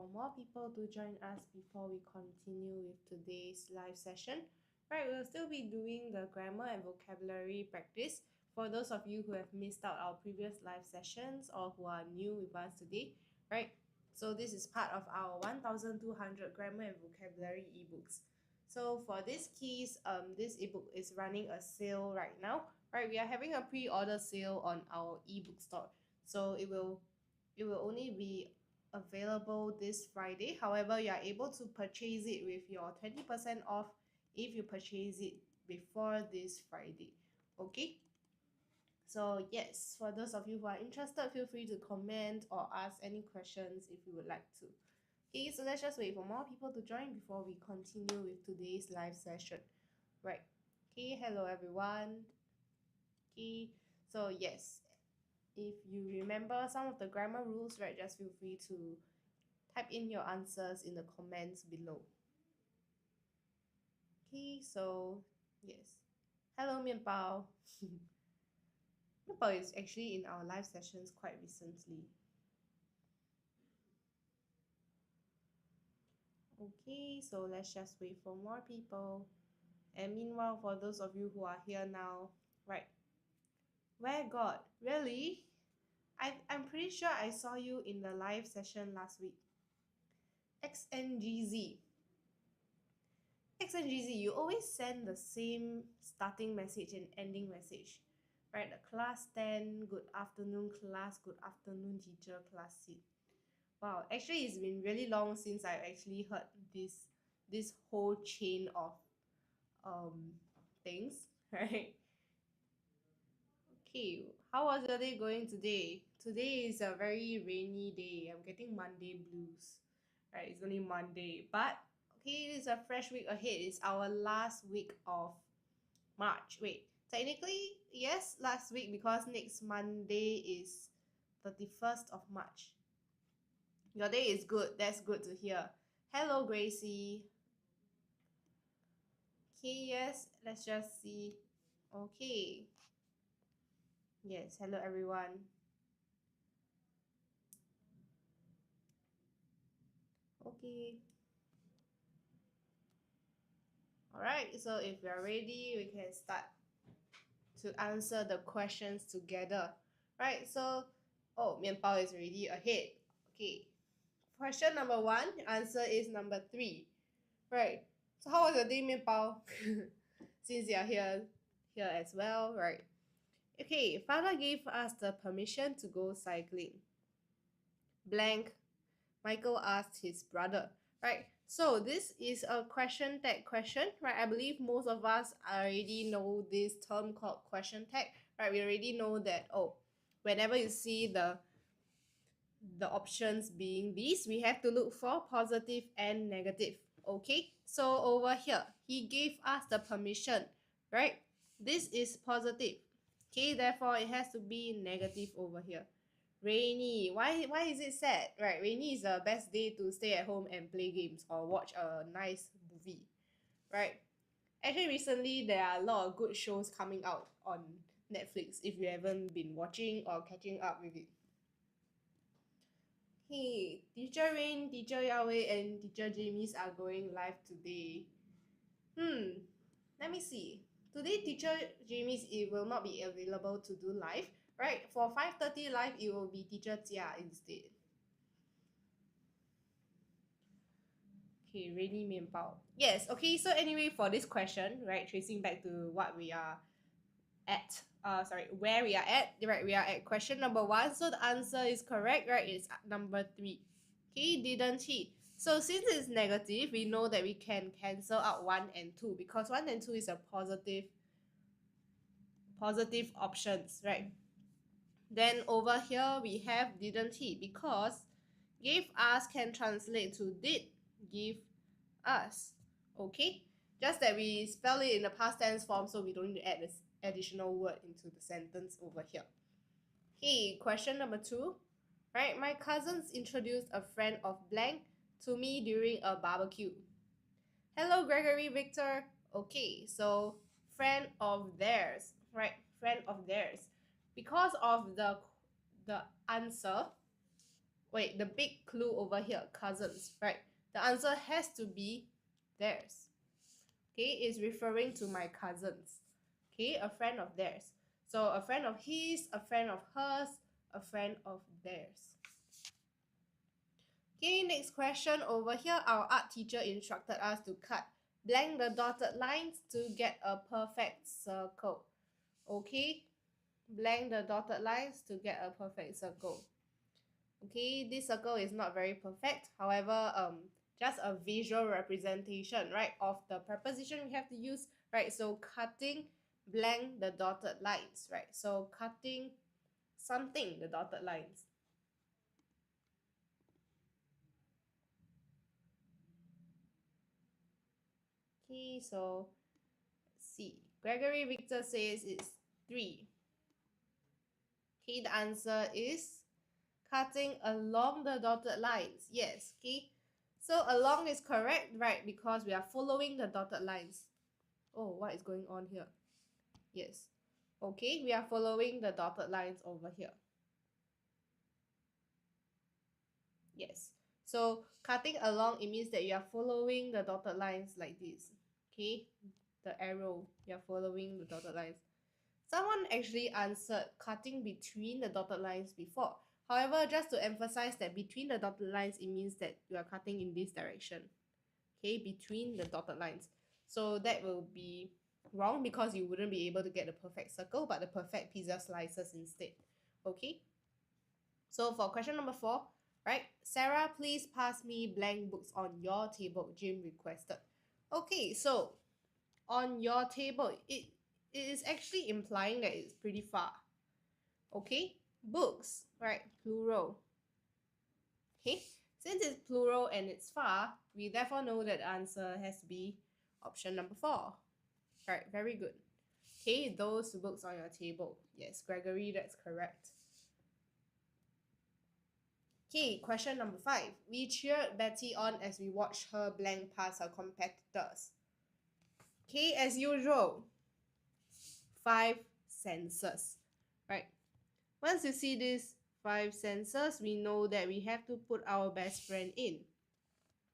for more people to join us before we continue with today's live session. Right, we'll still be doing the grammar and vocabulary practice for those of you who have missed out our previous live sessions or who are new with us today, right? So this is part of our 1,200 grammar and vocabulary ebooks. So for this keys, this ebook is running a sale right now, right? We are having a pre-order sale on our ebook store. So it will only be available this Friday. However, you are able to purchase it with your 20% off if you purchase it before this Friday. Okay? So yes, for those of you who are interested, feel free to comment or ask any questions if you would like to. Okay, so let's just wait for more people to join before we continue with today's live session. Right. Okay, hello everyone. Okay, so yes, if you remember some of the grammar rules, right, just feel free to type in your answers in the comments below. Okay, so yes. Hello, Mianbao. Mianbao is actually in our live sessions quite recently. Okay, so let's just wait for more people. And meanwhile, for those of you who are here now, right? Where God? Really? I'm pretty sure I saw you in the live session last week. XNGZ. XNGZ, you always send the same starting message and ending message. Right? The class 10, good afternoon class, good afternoon teacher, class seat. Wow, actually it's been really long since I've actually heard this whole chain of things, right? Okay, how was your day going today? Today is a very rainy day. I'm getting Monday blues. Right, it's only Monday, but okay, it is a fresh week ahead. It's our last week of March. Wait, technically, yes, last week because next Monday is 31st of March. Your day is good. That's good to hear. Hello, Gracie. Okay, yes, let's just see. Okay. Yes, hello everyone. Okay. Alright, so if we are ready, we can start to answer the questions together. Right, so, oh, Mianbao is already ahead. Okay. Question number 1, answer is number 3. Right, so how was your day, Mianbao? Since you are here as well, right? Okay, father gave us the permission to go cycling. Blank. Michael asked his brother, right? So this is a question tag question, right? I believe most of us already know this term called question tag, right? We already know that, oh, whenever you see the options being these, we have to look for positive and negative. Okay, so over here, he gave us the permission, right? This is positive. Okay, therefore it has to be negative over here. Rainy. Why is it sad? Right, rainy is the best day to stay at home and play games or watch a nice movie, right? Actually, recently there are a lot of good shows coming out on Netflix if you haven't been watching or catching up with it. Hey, Teacher Rain, Teacher Yahweh, and Teacher Jamie's are going live today. Let me see. Today, Teacher Jamie's it will not be available to do live, right? For 5:30 live, it will be Teacher Jia instead. Okay, rainy Mianbao. Yes, okay, so anyway, for this question, right, tracing back to what we are at, where we are at, right, we are at question number 1, so the answer is correct, right, it's number 3. Okay, didn't he? So since it's negative, we know that we can cancel out 1 and 2 because 1 and 2 is a positive options, right? Then over here we have didn't he because gave us can translate to did give us. Okay, just that we spell it in the past tense form so we don't need to add this additional word into the sentence over here. Okay, question number 2, right? My cousins introduced a friend of blank to me during a barbecue. Hello, Gregory Victor. Okay, so friend of theirs, right? Friend of theirs. Because of the answer, Wait, the big clue over here, cousins, right? The answer has to be theirs. Okay, it's referring to my cousins. Okay, a friend of theirs. So a friend of his, a friend of hers, a friend of theirs. Okay, next question over here. Our art teacher instructed us to cut blank the dotted lines to get a perfect circle. Okay, blank the dotted lines to get a perfect circle. Okay, this circle is not very perfect. However, just a visual representation, right, of the preposition we have to use, right? So cutting blank the dotted lines, right? So cutting something, the dotted lines. Okay, so let's see. Gregory Victor says it's 3. Okay, the answer is cutting along the dotted lines. Yes, okay. So along is correct, right? Because we are following the dotted lines. Oh, what is going on here? Yes. Okay, we are following the dotted lines over here. Yes. So cutting along, it means that you are following the dotted lines like this. Okay, the arrow, you are following the dotted lines. Someone actually answered cutting between the dotted lines before. However, just to emphasize that between the dotted lines, it means that you are cutting in this direction. Okay, between the dotted lines. So that will be wrong because you wouldn't be able to get the perfect circle, but the perfect pizza slices instead. Okay. So for question number 4, right? Sarah, please pass me blank books on your table, Jim requested. Okay, so on your table, it is actually implying that it's pretty far. Okay, books, right? Plural. Okay, since it's plural and it's far, we therefore know that the answer has to be option number 4. Right, very good. Okay, those books on your table. Yes, Gregory, that's correct. Okay, question number 5. We cheered Betty on as we watched her blank past her competitors. Okay, as usual, 5 senses, right? Once you see these 5 senses, we know that we have to put our best friend in.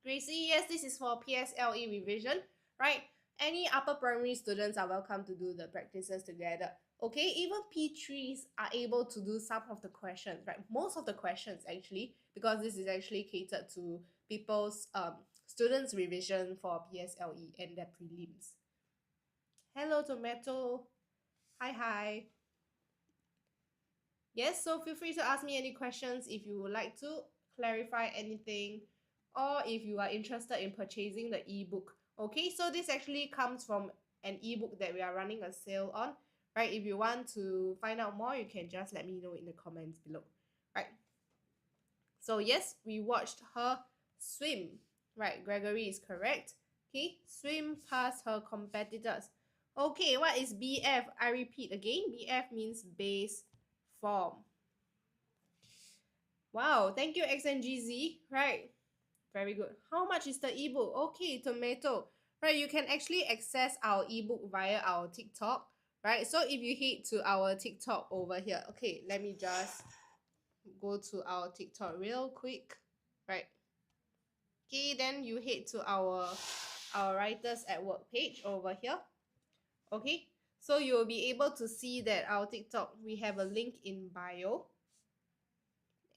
Gracie, yes, this is for PSLE revision, right? Any upper primary students are welcome to do the practices together. Okay, even P3s are able to do some of the questions, right? Most of the questions actually, because this is actually catered to people's students' revision for PSLE and their prelims. Hello, Tomato. Hi. Yes, so feel free to ask me any questions if you would like to clarify anything, or if you are interested in purchasing the ebook. Okay, so this actually comes from an ebook that we are running a sale on, right? If you want to find out more, you can just let me know in the comments below, right? So yes, we watched her swim, right? Gregory is correct. Okay, swim past her competitors. Okay, what is BF? I repeat again, BF means base form. Wow, thank you XNGZ, right? Very good. How much is the ebook? Okay, Tomato. Right, you can actually access our ebook via our TikTok, right? So if you head to our TikTok over here, okay, let me just go to our TikTok real quick, right? Okay, then you head to our Writers at Work page over here. Okay, so you'll be able to see that our TikTok, we have a link in bio.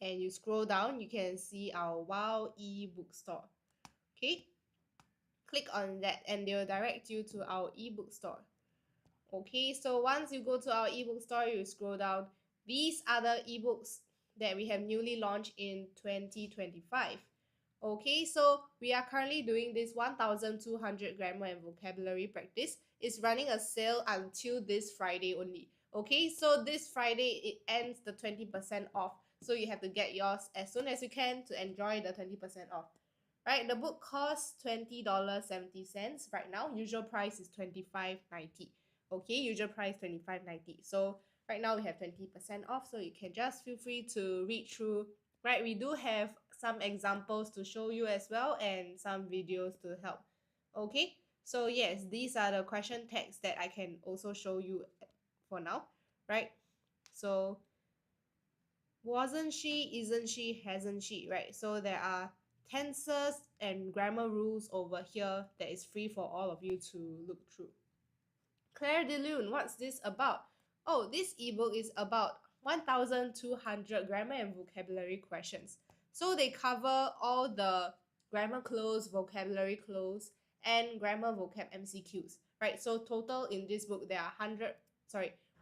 And you scroll down, you can see our WOW ebook store. Okay, click on that and they'll direct you to our ebook store. Okay, so once you go to our ebook store, you scroll down. These are the ebooks that we have newly launched in 2025. Okay, so we are currently doing this 1,200 grammar and vocabulary practice. It's running a sale until this Friday only. Okay, so this Friday it ends the 20% off. So you have to get yours as soon as you can to enjoy the 20% off. Right, the book costs $20.70 right now. Usual price is $25.90. Okay, usual price $25.90. So right now we have 20% off, so you can just feel free to read through. Right, we do have some examples to show you as well and some videos to help. Okay, so yes, these are the question tags that I can also show you for now, right? So wasn't she, isn't she, hasn't she, right? So there are tenses and grammar rules over here that is free for all of you to look through. Claire DeLune, what's this about? Oh, this ebook is about 1,200 grammar and vocabulary questions. So they cover all the grammar clues, vocabulary clues, and grammar vocab MCQs, right? So total in this book there are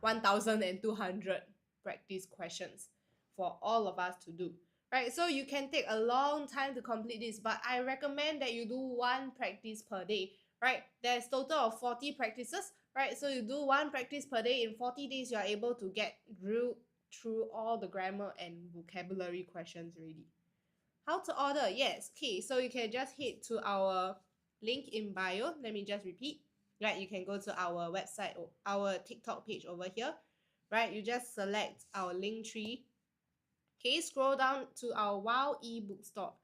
1,200 practice questions for all of us to do, right? So you can take a long time to complete this, but I recommend that you do one practice per day, right? There's total of 40 practices, right? So you do one practice per day. In 40 days, you are able to get through all the grammar and vocabulary questions already. How to order? Yes. Okay, so you can just head to our link in bio. Let me just repeat. Right, you can go to our website or our TikTok page over here. Right, you just select our link tree. Okay, scroll down to our WOW ebook store.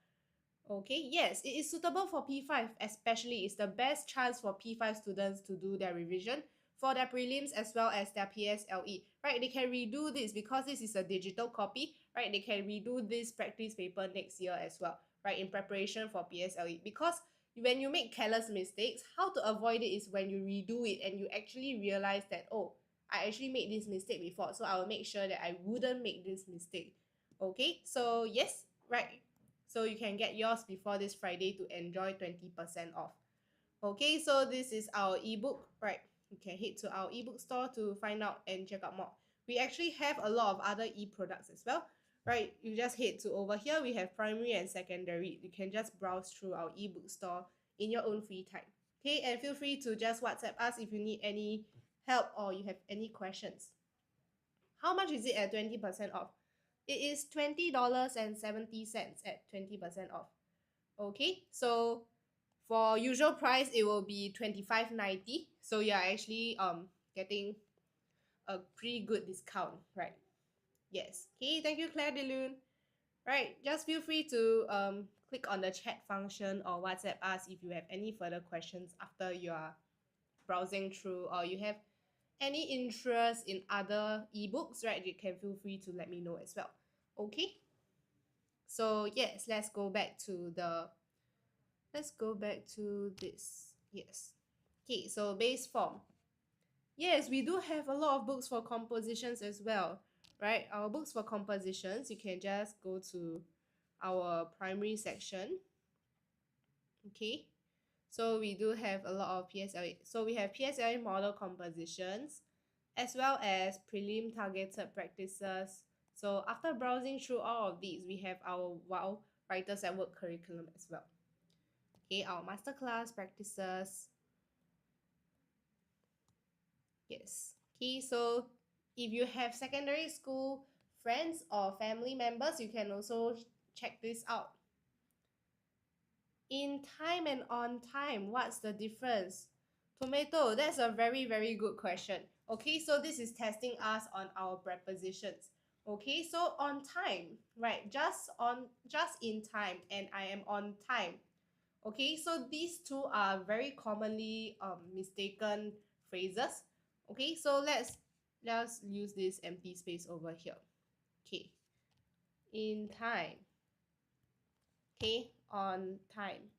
Okay, yes, it is suitable for P5, especially it's the best chance for P5 students to do their revision for their prelims as well as their PSLE, right? They can redo this because this is a digital copy, right? They can redo this practice paper next year as well, right? In preparation for PSLE, because when you make careless mistakes, how to avoid it is when you redo it and you actually realize that, oh, I actually made this mistake before, so I will make sure that I wouldn't make this mistake. Okay, so yes, right, so you can get yours before this Friday to enjoy 20% off. Okay, so this is our ebook, right? You can head to our ebook store to find out and check out more. We actually have a lot of other e-products as well, right? You just head to over here. We have primary and secondary. You can just browse through our ebook store in your own free time. Okay, and feel free to just WhatsApp us if you need any help or you have any questions. How much is it at 20% off? It is $20.70 at 20% off. Okay, so for usual price it will be $25.90. So you're actually getting a pretty good discount, right? Yes. Okay, thank you, Claire DeLune. Right, just feel free to click on the chat function or WhatsApp us if you have any further questions after you are browsing through, or you have any interest in other ebooks, right? You can feel free to let me know as well. Okay, so yes, let's go back to this. Yes. Okay, so base form. Yes, we do have a lot of books for compositions as well, right? Our books for compositions, you can just go to our primary section. Okay, so we do have a lot of PSLE. So we have PSLE model compositions as well as prelim targeted practices. So after browsing through all of these, we have our WOW Writers at Work curriculum as well. Okay, our masterclass practices. Yes. Okay, so if you have secondary school friends or family members, you can also check this out. In time and on time, what's the difference? Tomato, that's a very, very good question. Okay, so this is testing us on our prepositions. Okay, so on time, right? Just in time, and I am on time. Okay, so these two are very commonly mistaken phrases. Okay, so let's use this empty space over here. Okay, in time. Okay, on time.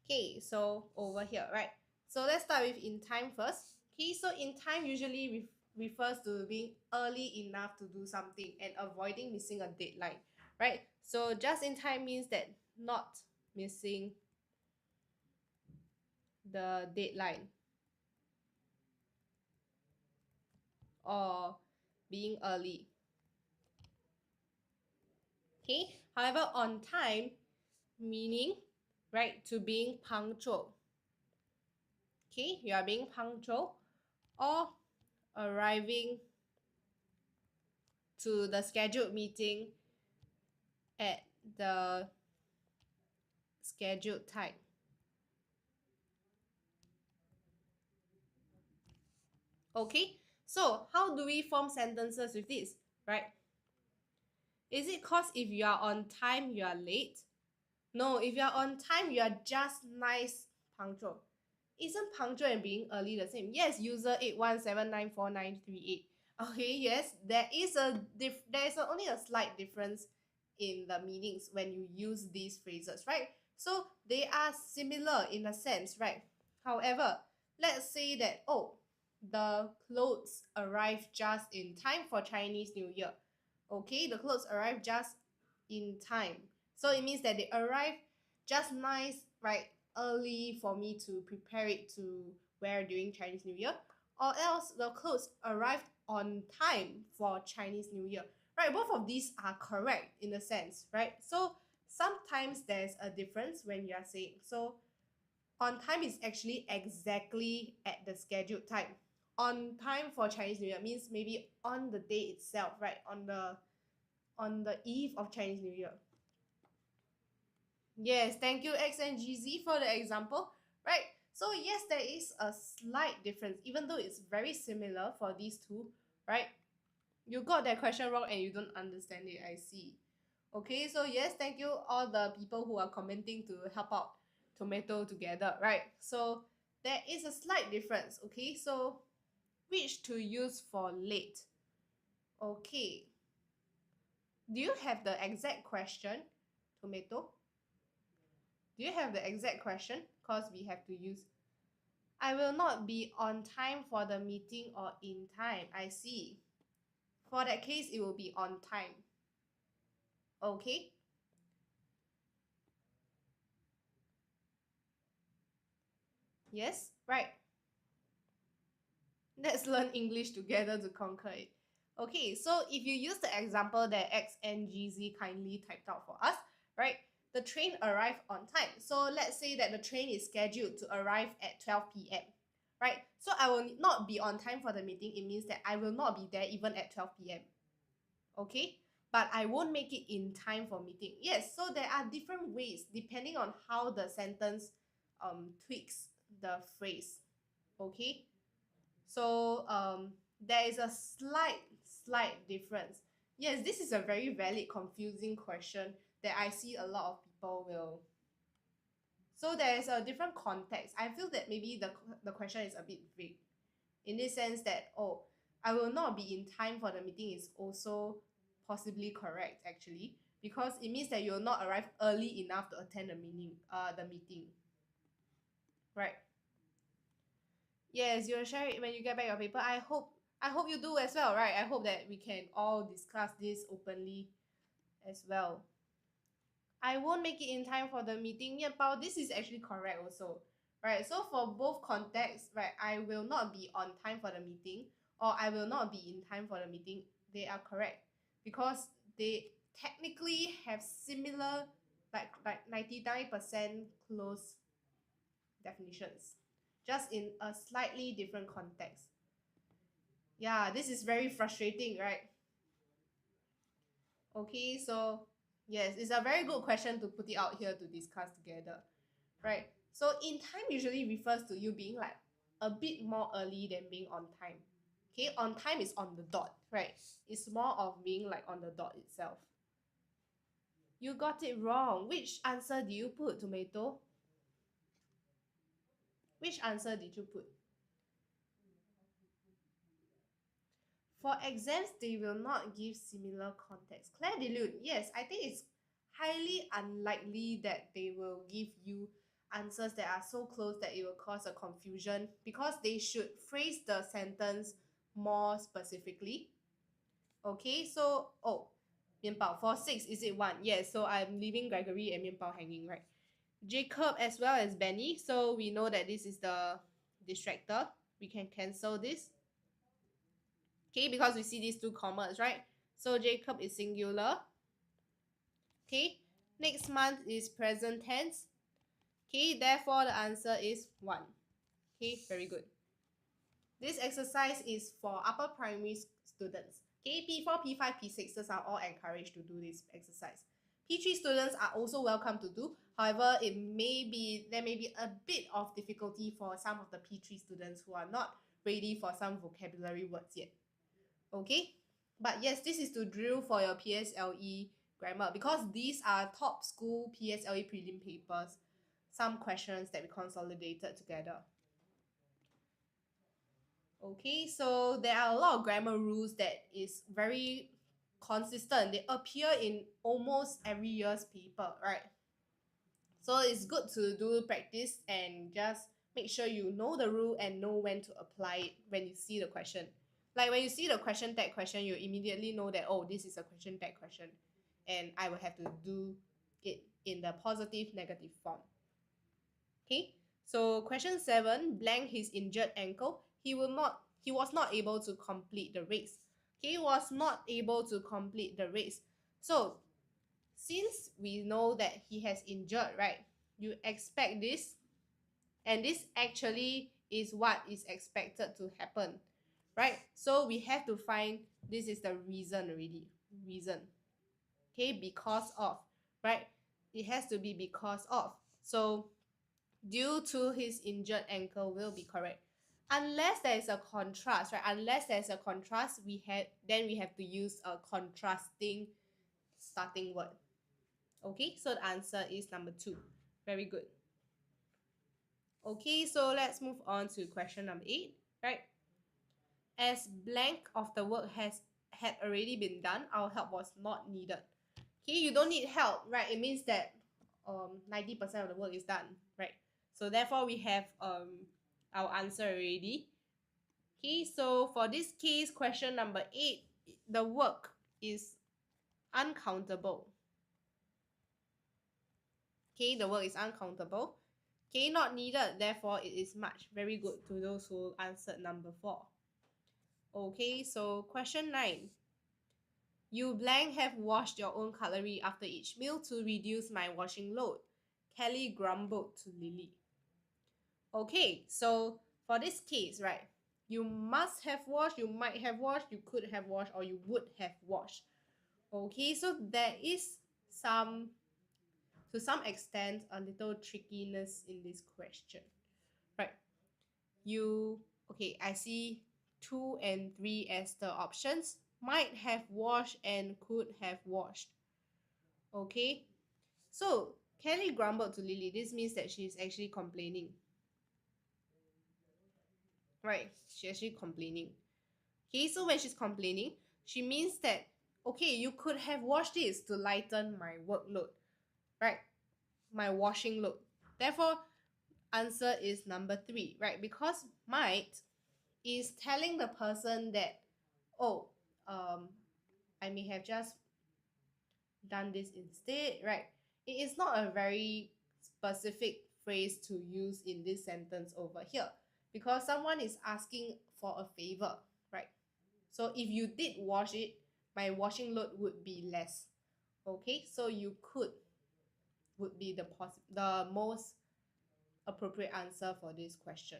Okay, so over here, right? So let's start with in time first. Okay, so in time usually refers to being early enough to do something and avoiding missing a deadline, right? So just in time means that not missing the deadline or being early. Okay, however, on time meaning, right, to being punctual. Okay, you are being punctual or arriving to the scheduled meeting at the scheduled time. Okay, so how do we form sentences with this, right? Is it cause if you are on time, you are late? No, if you are on time, you are just nice punctual. Isn't punctual and being early the same? Yes, user 81794938. Okay, yes, there is only a slight difference in the meanings when you use these phrases, right? So they are similar in a sense, right? However, let's say that, oh, the clothes arrived just in time for Chinese New Year. Okay, the clothes arrived just in time. So it means that they arrived just nice, right, early for me to prepare it to wear during Chinese New Year, or else the clothes arrived on time for Chinese New Year. Right, both of these are correct in a sense, right? So sometimes there's a difference when you are saying. So on time is actually exactly at the scheduled time. On time for Chinese New Year means maybe on the day itself, right? On the eve of Chinese New Year. Yes, thank you X and GZ for the example, right? So yes, there is a slight difference, even though it's very similar for these two, right? You got that question wrong and you don't understand it, I see. Okay, so yes, thank you all the people who are commenting to help out tomato together, right? So there is a slight difference, okay? So which to use for late? Okay. Do you have the exact question, tomato? Do you have the exact question? Because we have to use. I will not be on time for the meeting or in time. I see. For that case, it will be on time. Okay. Yes, right. Let's learn English together to conquer it. Okay, so if you use the example that XNGZ kindly typed out for us, right? The train arrived on time. So let's say that the train is scheduled to arrive at 12 p.m. Right? So I will not be on time for the meeting. It means that I will not be there even at 12 p.m. Okay? But I won't make it in time for meeting. Yes, so there are different ways depending on how the sentence tweaks the phrase. Okay? So there is a slight difference. Yes, this is a very valid, confusing question that I see a lot of people will. So there is a different context. I feel that maybe the question is a bit vague in this sense that, oh, I will not be in time for the meeting is also possibly correct actually, because it means that you will not arrive early enough to attend the meeting. Right. Yes, you'll share it when you get back your paper. I hope you do as well, right? I hope that we can all discuss this openly as well. I won't make it in time for the meeting. Yeah, Pao, this is actually correct also. Right. So for both contexts, right, I will not be on time for the meeting or I will not be in time for the meeting. They are correct because they technically have similar like 99% close definitions, just in a slightly different context. Yeah, this is very frustrating, right? Okay, so yes, it's a very good question to put it out here to discuss together, right? So in time usually refers to you being like a bit more early than being on time. Okay, on time is on the dot, right? It's more of being like on the dot itself. You got it wrong. Which answer do you put, tomato? Which answer did you put? For exams, they will not give similar context. Claire Delude, yes, I think it's highly unlikely that they will give you answers that are so close that it will cause a confusion because they should phrase the sentence more specifically. Okay, so, oh, Mian Bao, for 6, is it 1? Yes, so I'm leaving Gregory and Mian Bao hanging, right? Jacob as well as Benny, so we know that this is the distractor. We can cancel this. Okay, because we see these two commas, right? So Jacob is singular. Okay, next month is present tense. Okay, therefore the answer is 1. Okay, very good. This exercise is for upper primary students. Okay, P4, P5, P6s are all encouraged to do this exercise. P3 students are also welcome to do. However, there may be a bit of difficulty for some of the P3 students who are not ready for some vocabulary words yet. Okay, but yes, this is to drill for your PSLE grammar because these are top school PSLE prelim papers, some questions that we consolidated together. Okay, so there are a lot of grammar rules that is very consistent. They appear in almost every year's paper, right? So it's good to do practice and just make sure you know the rule and know when to apply it when you see the question. Like when you see the question tag question, you immediately know that, oh, this is a question tag question and I will have to do it in the positive negative form. Okay, so question 7, blank his injured ankle. He was not able to complete the race. He was not able to complete the race. So since we know that he has injured, right? You expect this, and this actually is what is expected to happen, right? So we have to find this is the reason already. Reason. Okay, because of, right? It has to be because of. So due to his injured ankle will be correct. Unless there is a contrast, right? Unless there's a contrast, we have to use a contrasting starting word. Okay, so the answer is number 2. Very good. Okay, so let's move on to question number 8, right? As blank of the work had already been done, our help was not needed. Okay, you don't need help, right? It means that 90% of the work is done, right? So therefore we have our answer already. Okay, so for this case, question number 8, the work is uncountable. Okay, the work is uncountable. Okay, not needed, therefore it is much. Very good to those who answered number 4. Okay, so question 9. You blank have washed your own cutlery after each meal to reduce my washing load. Kelly grumbled to Lily. Okay, so for this case, right, you must have washed, you might have washed, you could have washed, or you would have washed. Okay, so there is to some extent, a little trickiness in this question, right? Okay, I see 2 and 3 as the options. Might have washed and could have washed. Okay, so Kelly grumbled to Lily. This means that she's actually complaining. Right, she's actually complaining. Okay, so when she's complaining, she means that, okay, you could have washed this to lighten my workload, right? My washing load. Therefore, answer is number 3, right? Because might is telling the person that, oh, I may have just done this instead, right? It is not a very specific phrase to use in this sentence over here because someone is asking for a favor, right? So if you did wash it, my washing load would be less. Okay, so you could would be the most appropriate answer for this question.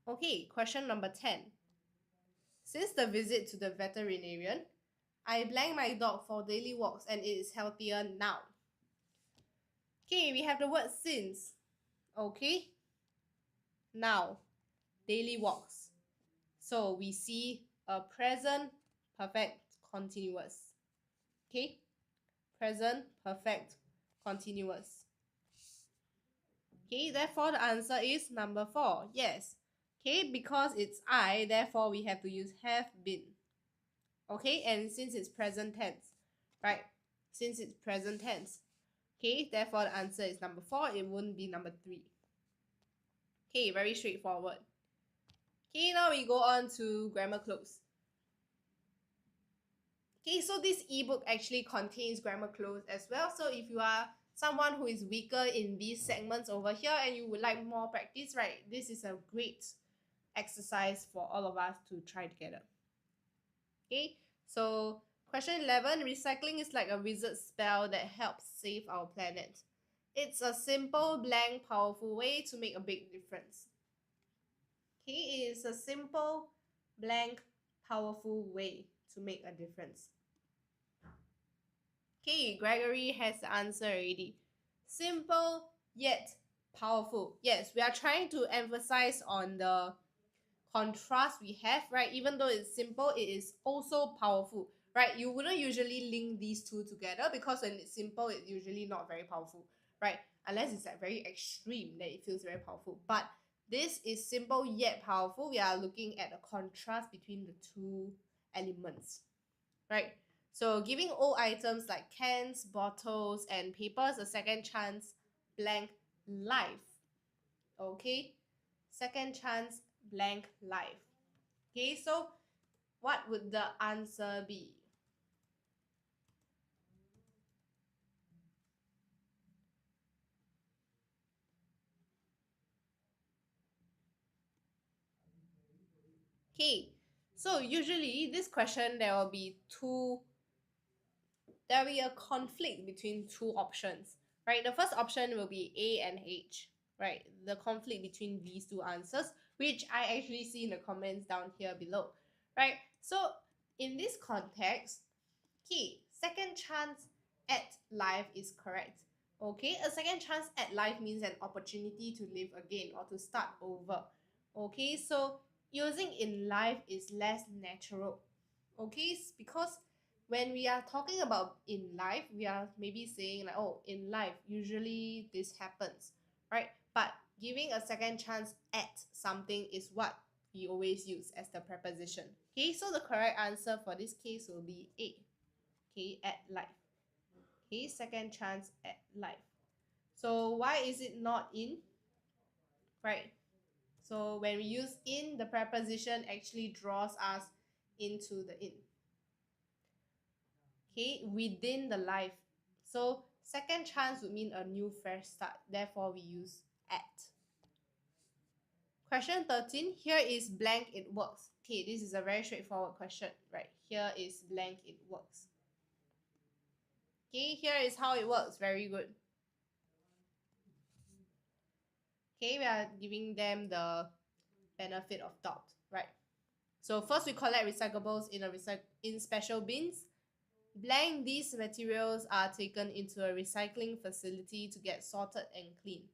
Okay, question number 10. Since the visit to the veterinarian, I blank my dog for daily walks and it is healthier now. Okay, we have the word since. Okay, now, daily walks. So we see a present perfect continuous. Okay, present perfect continuous. Okay, therefore the answer is number 4. Yes. Okay, because it's I, therefore we have to use have been. Okay, and since it's present tense, right? Since it's present tense. Okay, therefore the answer is number 4. It wouldn't be number 3. Okay, very straightforward. Okay, now we go on to grammar clues. Okay, so this ebook actually contains grammar clues as well. So if you are someone who is weaker in these segments over here and you would like more practice, right, this is a great exercise for all of us to try together. Okay, so question 11, recycling is like a wizard spell that helps save our planet. It's a simple, blank, powerful way to make a big difference. Okay, it is a simple, blank, powerful way to make a difference. Okay, Gregory has the answer already. Simple yet powerful. Yes, we are trying to emphasize on the contrast we have, right? Even though it's simple, it is also powerful, right? You wouldn't usually link these two together because when it's simple, it's usually not very powerful, right? Unless it's like very extreme that it feels very powerful. But This is simple yet powerful. We are looking at a contrast between the two elements, right? So giving old items like cans, bottles, and papers a second chance, blank life. Okay, second chance, blank life. Okay, so what would the answer be? Okay, so usually this question there will be a conflict between two options, right? The first option will be A and H, right? The conflict between these two answers, which I actually see in the comments down here below, right? So in this context, okay, second chance at life is correct. Okay, a second chance at life means an opportunity to live again or to start over. Okay, so using in life is less natural. Okay, because when we are talking about in life, we are maybe saying like, oh, in life, usually this happens, right? But giving a second chance at something is what we always use as the preposition. Okay, so the correct answer for this case will be A. Okay, at life. Okay, second chance at life. So why is it not in? Right. So when we use in, the preposition actually draws us into the in. Okay, within the life. So second chance would mean a new fresh start. Therefore, we use at. Question 13. Here is blank, it works. Okay, this is a very straightforward question, right? Here is blank, it works. Okay, here is how it works. Very good. Okay, we are giving them the benefit of doubt, right? So first we collect recyclables in special bins. Blank, these materials are taken into a recycling facility to get sorted and cleaned.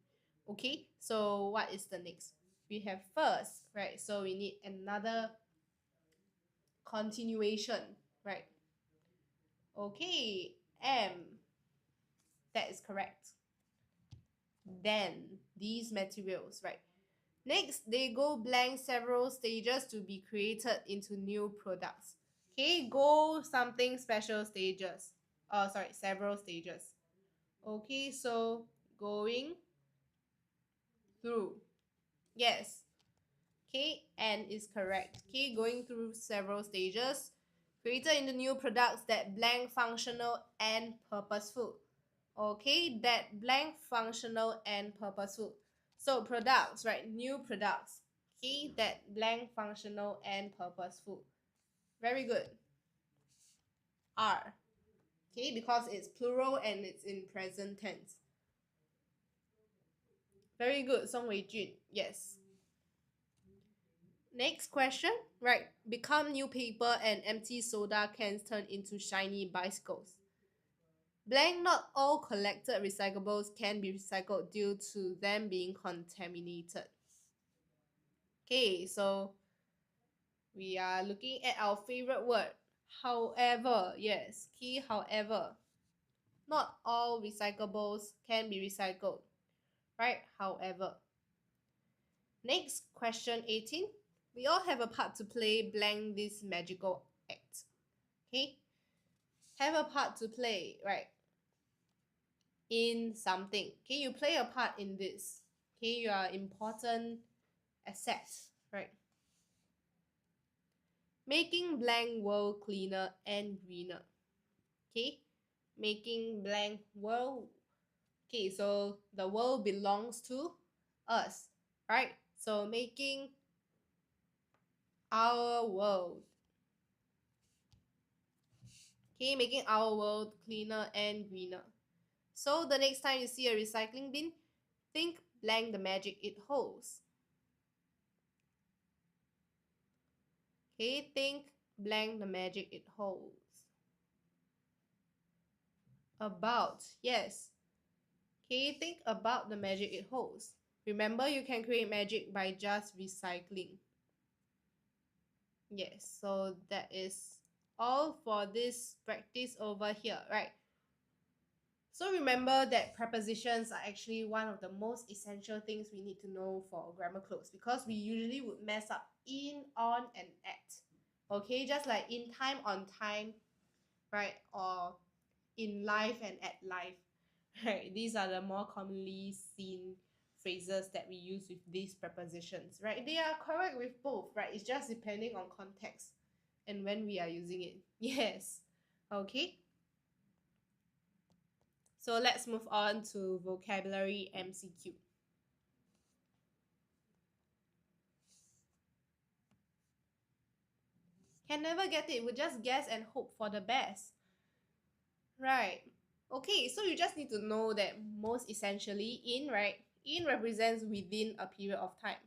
Okay, so what is the next? We have first, right? So we need another continuation, right? Okay, M. That is correct. Then these materials, right? Next, they go blank several stages to be created into new products. Okay, go something special stages. Oh, sorry, several stages. Okay, so going through. Yes. Okay, and is correct. Okay, going through several stages. Created into new products that blank functional and purposeful. Okay, that blank functional and purposeful. So products, right? New products. Okay, that blank functional and purposeful. Very good. Are. Okay, because it's plural and it's in present tense. Very good, Song Wei Jun. Yes. Next question, right? Become new paper and empty soda cans turn into shiny bicycles. Blank, not all collected recyclables can be recycled due to them being contaminated. Okay, so we are looking at our favorite word. However, yes, key however. Not all recyclables can be recycled, right? However. Next, question 18. We all have a part to play blank this magical act. Okay? Have a part to play, right? In something. Okay, you play a part in this. Okay, you are important asset, right? Making blank world cleaner and greener. Okay, making blank world. Okay, so the world belongs to us, right? So making our world. Okay, making our world cleaner and greener. So the next time you see a recycling bin, think blank the magic it holds. Okay, think blank the magic it holds. About, yes. Okay, think about the magic it holds. Remember, you can create magic by just recycling. Yes, so that is all for this practice over here, right? So remember that prepositions are actually one of the most essential things we need to know for grammar clues, because we usually would mess up in, on, and at. Okay, just like in time, on time, right? Or in life and at life, right? These are the more commonly seen phrases that we use with these prepositions, right? They are correct with both, right? It's just depending on context and when we are using it. Yes. Okay. So let's move on to vocabulary MCQ. Can never get it. We'll just guess and hope for the best. Right. Okay, so you just need to know that most essentially in, right? In represents within a period of time.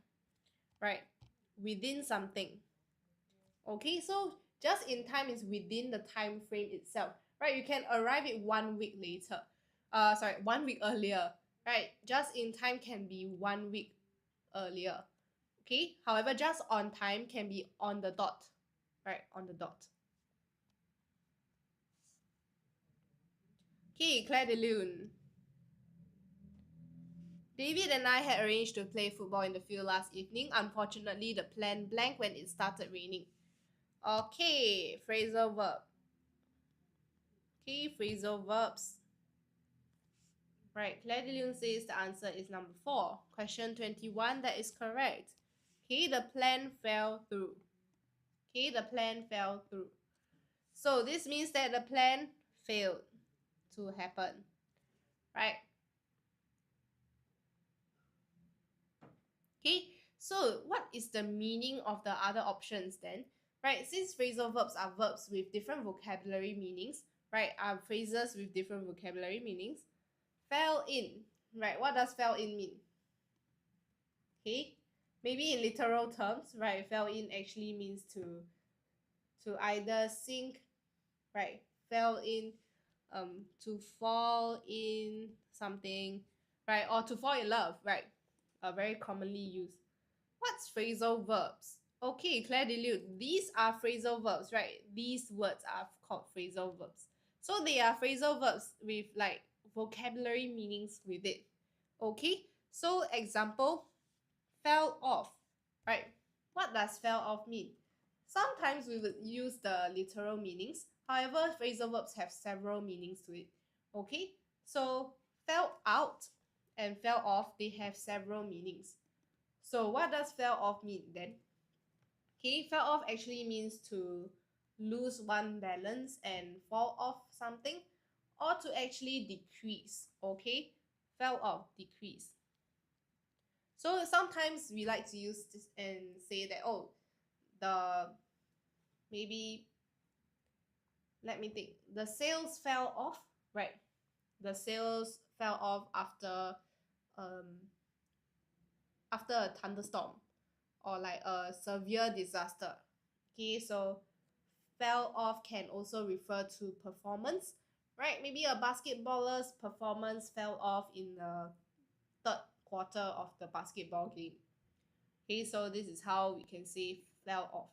Right? Within something. Okay, so just in time is within the time frame itself. Right? You can arrive it 1 week later. 1 week earlier. Right? Just in time can be 1 week earlier. Okay? However, just on time can be on the dot. Right? On the dot. Okay, Claire de Lune. David and I had arranged to play football in the field last evening. Unfortunately, the plan blanked when it started raining. Okay, phrasal verb. Okay, phrasal verbs. Right, Claire de Lune says the answer is number 4. Question 21, that is correct. Okay, the plan fell through. Okay, the plan fell through. So this means that the plan failed to happen. Right? Okay, so what is the meaning of the other options then? Right, since phrasal verbs are verbs with different vocabulary meanings, right, are phrases with different vocabulary meanings. Fell in, right, what does fell in mean? Okay, maybe in literal terms, right, fell in actually means to either sink, right, fell in, to fall in something, right, or to fall in love, right, are very commonly used. What's phrasal verbs? Okay, Claire de Lune, these are phrasal verbs, right? These words are called phrasal verbs. So they are phrasal verbs with like vocabulary meanings with it. Okay, so example, fell off, right? What does fell off mean? Sometimes we would use the literal meanings. However, phrasal verbs have several meanings to it. Okay, so fell out and fell off, they have several meanings. So what does fell off mean then? Okay, fell off actually means to lose one balance and fall off something, or to actually decrease. Okay, fell off, decrease. So sometimes we like to use this and say that, oh, maybe, let me think, the sales fell off, right? The sales fell off after a thunderstorm or like a severe disaster. Okay, so fell off can also refer to performance, right? Maybe a basketballer's performance fell off in the third quarter of the basketball game. Okay, so this is how we can say fell off.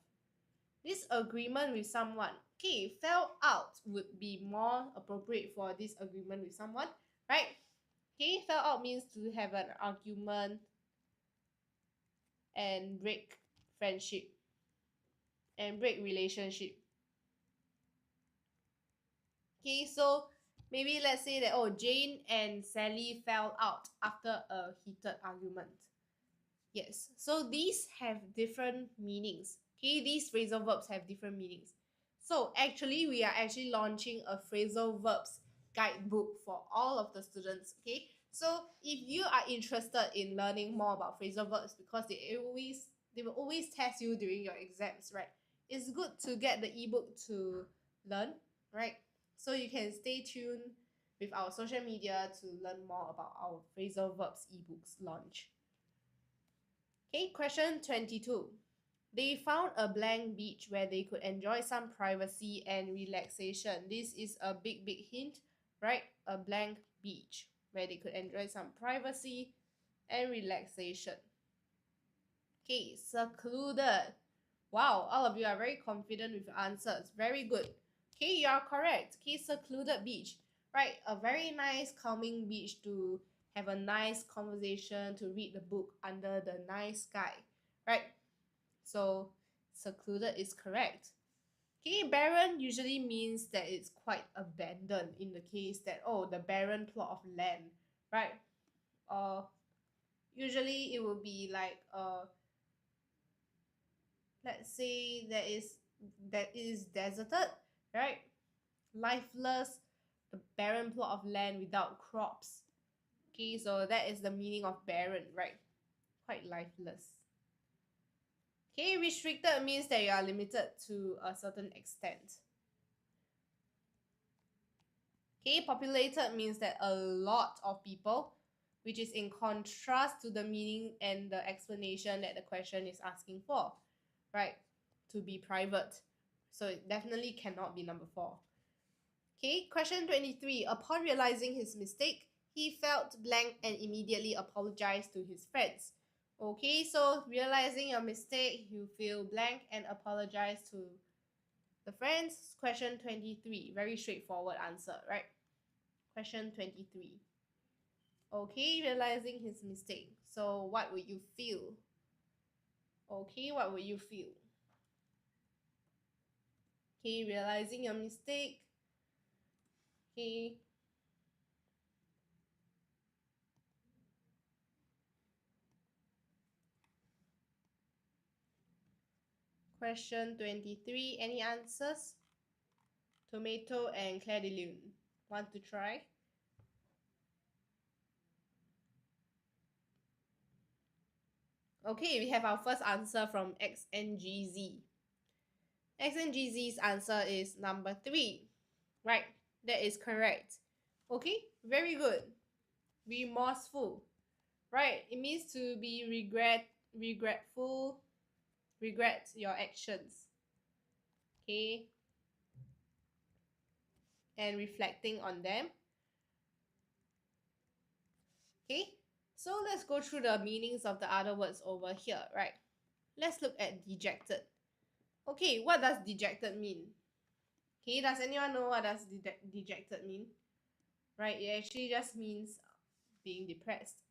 Disagreement with someone. Okay, fell out would be more appropriate for disagreement with someone, right? Okay, fell out means to have an argument and break friendship and break relationship. Okay, so maybe let's say that, oh, Jane and Sally fell out after a heated argument. Yes, so these have different meanings. Okay, these phrasal verbs have different meanings. So actually, we are actually launching a phrasal verbs guidebook for all of the students. Okay, so if you are interested in learning more about phrasal verbs, because they will always test you during your exams, right? It's good to get the ebook to learn, right? So you can stay tuned with our social media to learn more about our phrasal verbs ebooks launch. Okay, question 22. They found a blank beach where they could enjoy some privacy and relaxation. This is a big hint, right? A blank beach where they could enjoy some privacy and relaxation. Okay, secluded. Wow, all of you are very confident with your answers. Very good. Okay, you are correct. Okay, secluded beach. right? A very nice calming beach to have a nice conversation, to read the book under the nice sky, right? So secluded is correct. Okay, barren usually means that it's quite abandoned in the case that, oh, the barren plot of land, right? Usually it will be like, let's say that is deserted, right? Lifeless, the barren plot of land without crops. Okay, so that is the meaning of barren, right? Quite lifeless. Okay, restricted means that you are limited to a certain extent. Okay, populated means that a lot of people, which is in contrast to the meaning and the explanation that the question is asking for, right? To be private. So it definitely cannot be number 4. Okay, question 23. Upon realizing his mistake, he felt blank and immediately apologized to his friends. Okay, so realizing your mistake, you feel blank and apologize to the friends. Question 23. Very straightforward answer, right? Question 23. Okay, realizing his mistake. So what would you feel? Okay, what would you feel? Okay, realizing your mistake. Okay. Question 23. Any answers? Tomato and Claire de Lune. Want to try? Okay, we have our first answer from XNGZ. XNGZ's answer is number 3. Right, that is correct. Okay, very good. Remorseful. Right, it means to be regretful, regret your actions. Okay, and reflecting on them. Okay, so let's go through the meanings of the other words over here, right? Let's look at dejected. Okay, what does dejected mean? Okay, does anyone know what does dejected mean? Right, it actually just means being depressed.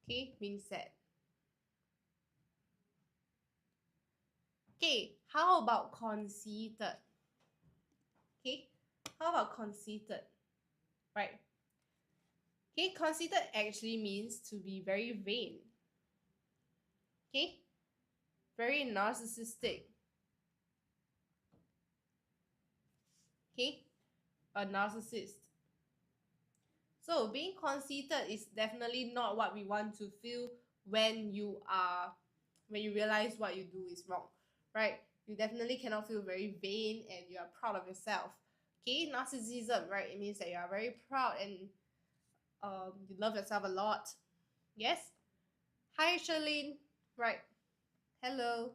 Okay, being sad. Okay, how about conceited? Okay, how about conceited? Right. Okay, conceited actually means to be very vain. Okay, very narcissistic. Okay, a narcissist. So being conceited is definitely not what we want to feel when you realize what you do is wrong, right? You definitely cannot feel very vain and you are proud of yourself. Okay, narcissism, right? It means that you are very proud and you love yourself a lot. Yes? Hi, Charlene. Right. Hello.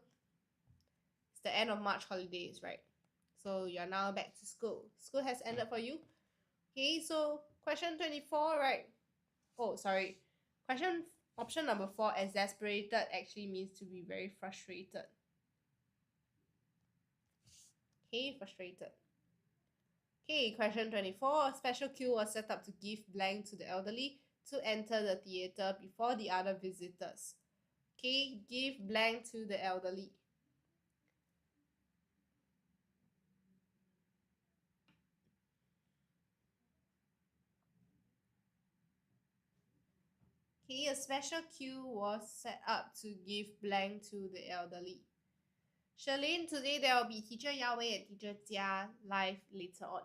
It's the end of March holidays, right? So you're now back to school. School has ended for you. Okay, so question 24, right? Oh, sorry. Option number 4, exasperated actually means to be very frustrated. Okay, frustrated. Okay, question 24. A special queue was set up to give blank to the elderly to enter the theatre before the other visitors. Okay, give blank to the elderly. Okay, a special queue was set up to give blank to the elderly. Charlene, today there will be teacher Yahweh and teacher Jia live later on.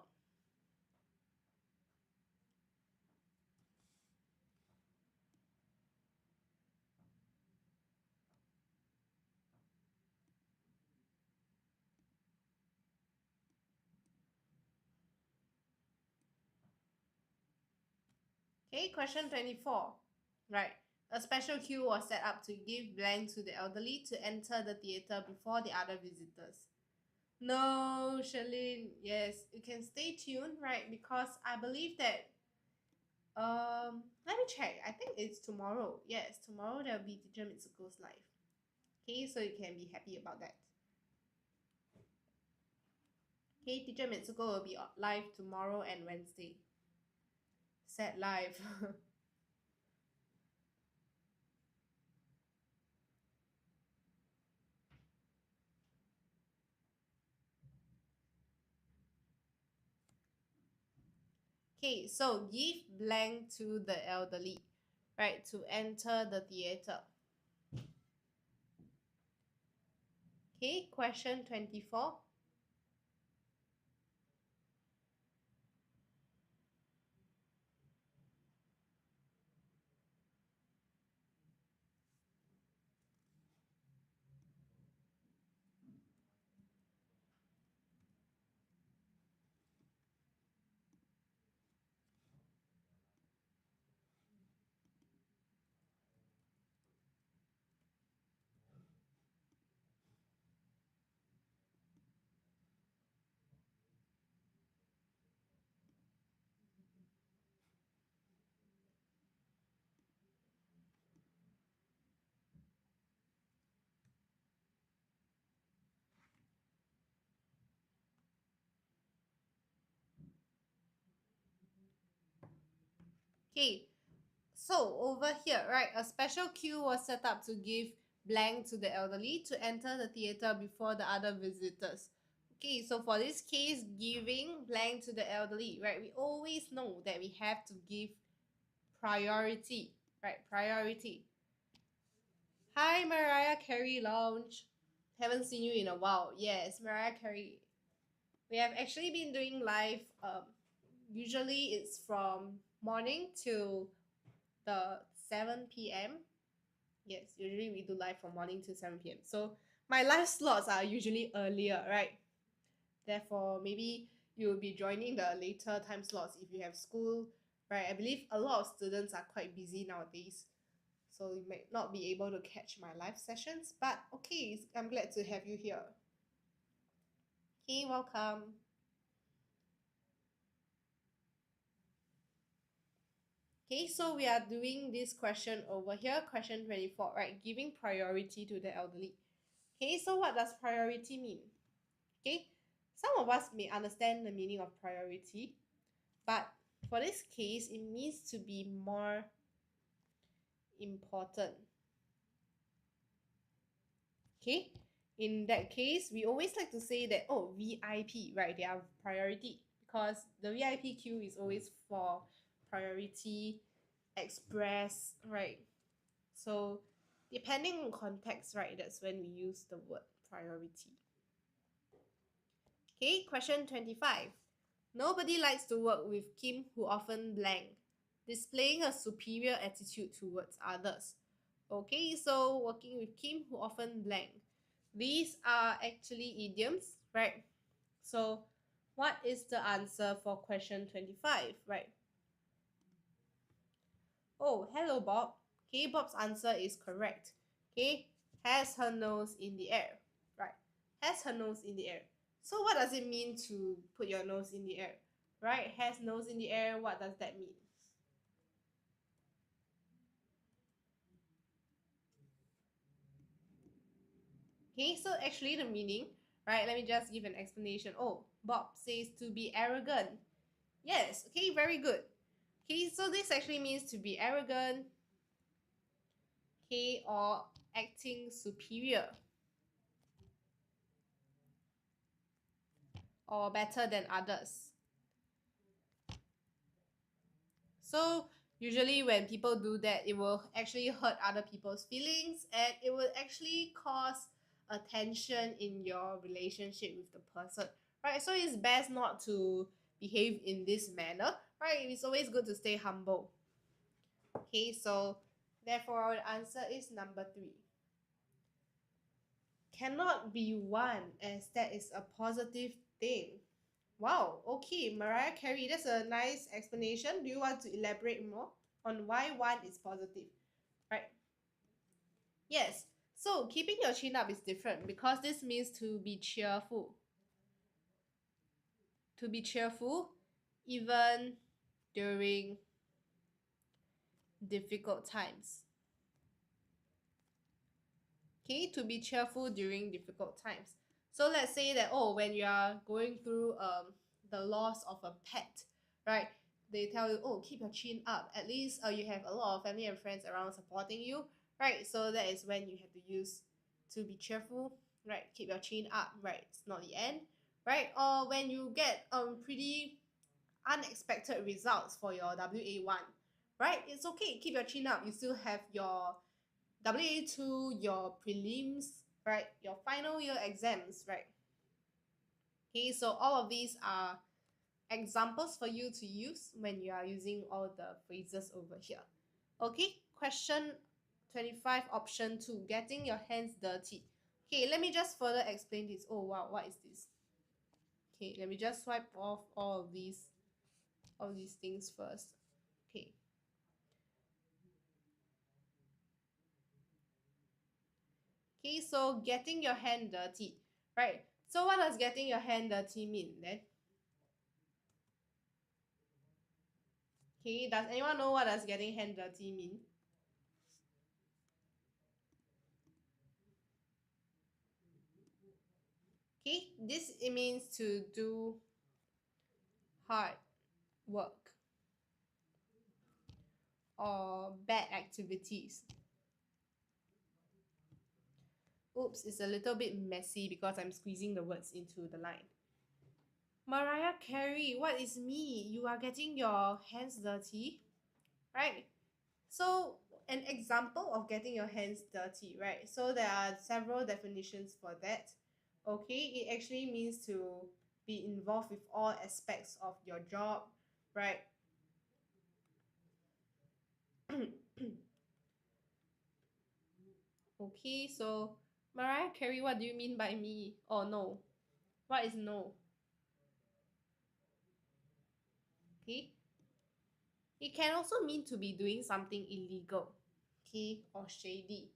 Okay, question 24. Right. A special queue was set up to give blank to the elderly to enter the theatre before the other visitors. No, Charlene. Yes, you can stay tuned, right? Because I believe that let me check. I think it's tomorrow. Yes, tomorrow there will be Teacher Mitsuko's live. Okay, so you can be happy about that. Okay, Teacher Mitsuko will be live tomorrow and Wednesday. Sad live. Okay, so give blank to the elderly, right, to enter the theater. Okay, question 24. Okay, so over here, right, a special queue was set up to give blank to the elderly to enter the theater before the other visitors. Okay, so for this case, giving blank to the elderly, right, we always know that we have to give priority, right, priority. Hi, Mariah Carey Lounge. Haven't seen you in a while. Yes, Mariah Carey. We have actually been doing live. Usually it's from morning till the 7 p.m. Yes, usually we do live from morning to 7 p.m. So my live slots are usually earlier, right? Therefore, maybe you will be joining the later time slots if you have school, right? I believe a lot of students are quite busy nowadays, so you might not be able to catch my live sessions. But okay, I'm glad to have you here. Okay, welcome. Okay, so we are doing this question over here, question 24, right? Giving priority to the elderly. Okay, so what does priority mean? Okay, some of us may understand the meaning of priority, but for this case, it means to be more important. Okay, in that case, we always like to say that, oh, VIP, right? They are priority because the VIP queue is always for priority, express, right? So depending on context, right, that's when we use the word priority. Okay, question 25. Nobody likes to work with Kim who often blank, displaying a superior attitude towards others. Okay, so working with Kim who often blank. These are actually idioms, right? So what is the answer for question 25, right? Oh, hello, Bob. Okay, Bob's answer is correct. Okay, has her nose in the air, right? Has her nose in the air. So what does it mean to put your nose in the air, right? Has nose in the air, what does that mean? Okay, so actually the meaning, right? Let me just give an explanation. Oh, Bob says to be arrogant. Yes, okay, very good. Okay, so this actually means to be arrogant, okay, or acting superior or better than others. So usually when people do that, it will actually hurt other people's feelings and it will actually cause a tension in your relationship with the person, right? So it's best not to behave in this manner, right? It's always good to stay humble. Okay, so therefore our answer is number 3. Cannot be one as that is a positive thing. Wow, okay, Mariah Carey, that's a nice explanation. Do you want to elaborate more on why one is positive? Right? Yes. So keeping your chin up is different because this means to be cheerful. To be cheerful even during difficult times. Okay, to be cheerful during difficult times. So let's say that, oh, when you are going through the loss of a pet, right? They tell you, oh, keep your chin up. At least you have a lot of family and friends around supporting you, right? So that is when you have to use to be cheerful, right? Keep your chin up, right? It's not the end, right? Or when you get pretty unexpected results for your WA1, right? It's okay, keep your chin up. You still have your WA2, your prelims, right? Your final year exams, right? Okay, so all of these are examples for you to use when you are using all the phrases over here. Okay, question 25, option 2, getting your hands dirty. Okay, let me just further explain this. Oh wow, what is this? Okay, let me just swipe off all these things first. Okay. Okay, so getting your hand dirty, right? So what does getting your hand dirty mean then? Okay, does anyone know what does getting hand dirty mean? Okay, this it means to do hard work or bad activities. Oops, it's a little bit messy because I'm squeezing the words into the line. Mariah Carey, what is me? You are getting your hands dirty, right? So an example of getting your hands dirty, right? So there are several definitions for that. Okay, it actually means to be involved with all aspects of your job, right? Okay, so Mariah Carey, what do you mean by me? Oh no. What is no? Okay. It can also mean to be doing something illegal, okay, or shady.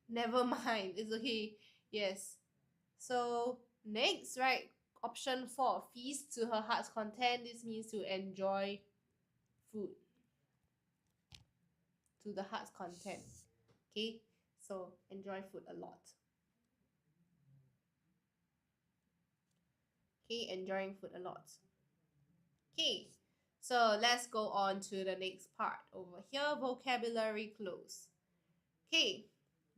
Never mind, it's okay. Yes. So next, right, option 4, feast to her heart's content. This means to enjoy food to the heart's content. Okay, so enjoy food a lot. Okay, enjoying food a lot. Okay, so let's go on to the next part over here, vocabulary clues. Okay,